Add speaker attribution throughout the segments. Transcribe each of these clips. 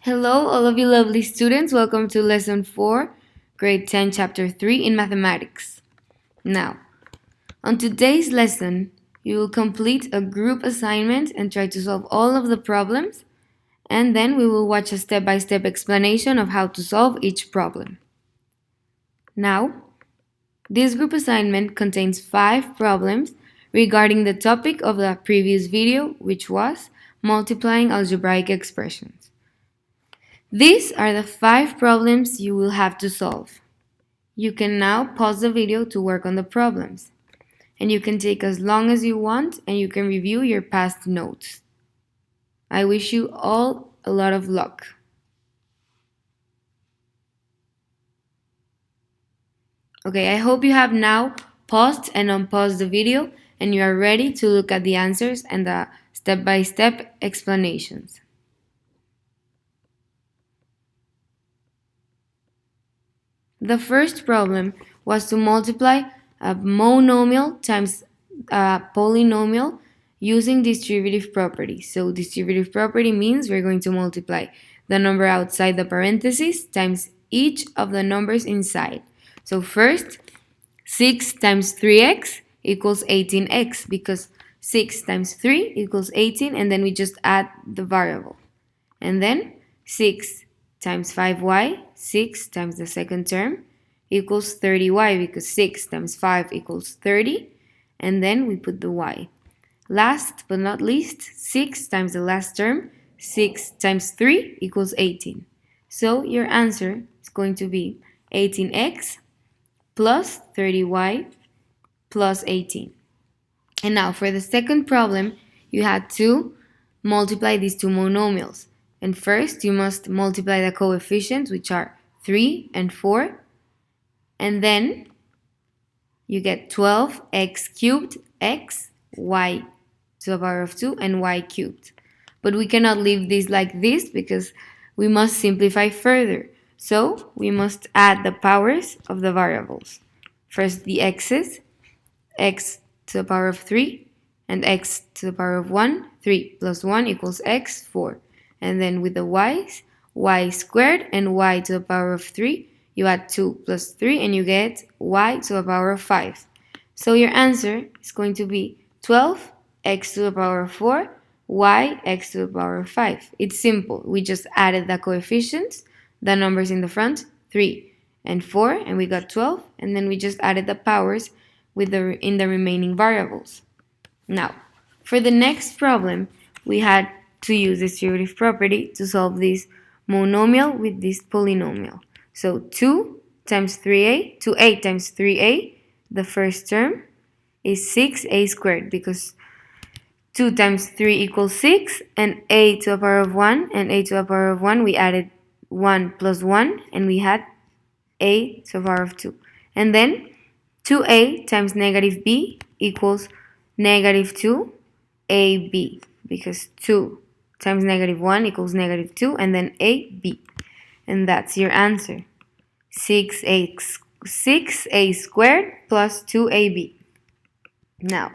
Speaker 1: Hello, all of you lovely students. Welcome to Lesson 4, Grade 10, Chapter 3 in Mathematics. Now, on today's lesson, you will complete a group assignment and try to solve all of the problems, and then we will watch a step-by-step explanation of how to solve each problem. Now, this group assignment contains 5 problems regarding the topic of the previous video, which was multiplying algebraic expressions. These are the 5 problems you will have to solve. You can now pause the video to work on the problems, and you can take as long as you want and you can review your past notes. I wish you all a lot of luck. Okay, I hope you have now paused and unpaused the video and you are ready to look at the answers and the step-by-step explanations. The first problem was to multiply a monomial times a polynomial using distributive property. So distributive property means we're going to multiply the number outside the parentheses times each of the numbers inside. So first, 6 times 3x equals 18x because 6 times 3 equals 18, and then we just add the variable. And then 6 times 5y, 6 times the second term, equals 30y because 6 times 5 equals 30, and then we put the y. Last but not least, 6 times the last term, 6 times 3 equals 18. So your answer is going to be 18x plus 30y plus 18. And now for the second problem, you had to multiply these two monomials. And first, you must multiply the coefficients, which are 3 and 4. And then you get 12x cubed x, y to the power of 2, and y cubed. But we cannot leave this like this because we must simplify further. So we must add the powers of the variables. First the x's, x to the power of 3, and x to the power of 1. 3 plus 1 equals x, 4. And then with the y's, y squared and y to the power of 3, you add 2 plus 3 and you get y to the power of 5. So your answer is going to be 12 x to the power of 4, y x to the power of 5. It's simple. We just added the coefficients, the numbers in the front, 3 and 4, and we got 12, and then we just added the powers in the remaining variables. Now, for the next problem, we had to use distributive property to solve this monomial with this polynomial. So 2 times 3a, 2a times 3a, the first term, is 6a squared because 2 times 3 equals 6, and a to the power of 1 and a to the power of 1, we added 1 plus 1, and we had a to the power of 2. And then 2a times negative b equals negative 2ab because 2 times negative 1 equals negative 2, and then ab. And that's your answer, 6a squared plus 2ab. Now,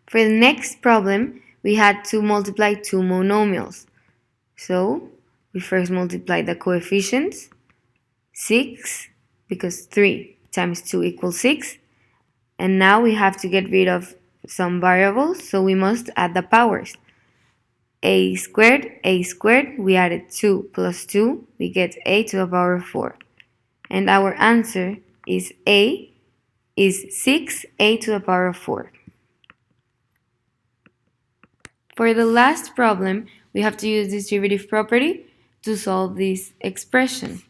Speaker 1: for the next problem, we had to multiply two monomials. So, we first multiply the coefficients, 6, because 3 times 2 equals 6. And now we have to get rid of some variables, so we must add the powers. A squared, we added 2 plus 2, we get a to the power of 4. And our answer is a is 6a to the power of 4. For the last problem, we have to use distributive property to solve this expression.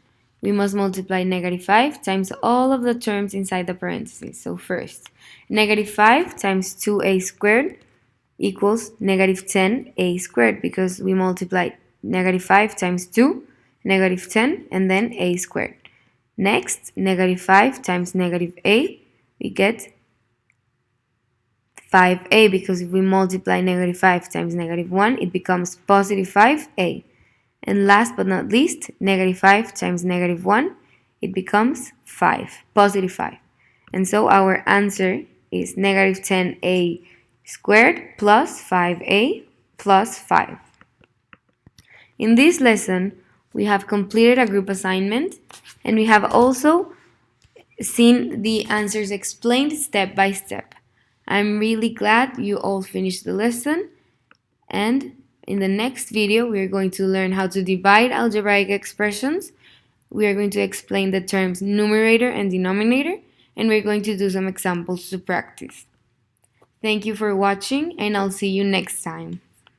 Speaker 1: We must multiply negative 5 times all of the terms inside the parentheses. So first, negative 5 times 2a squared equals negative 10a squared because we multiplied negative 5 times 2, negative 10, and then a squared. Next, negative 5 times negative a, we get 5a because if we multiply negative 5 times negative 1, it becomes positive 5a. And last but not least, negative 5 times negative 1, it becomes 5, positive 5. And so our answer is negative 10a squared plus 5a plus 5. In this lesson, we have completed a group assignment, and we have also seen the answers explained step by step. I'm really glad you all finished the lesson, and in the next video we are going to learn how to divide algebraic expressions. We are going to explain the terms numerator and denominator, and we're going to do some examples to practice. Thank you for watching, and I'll see you next time.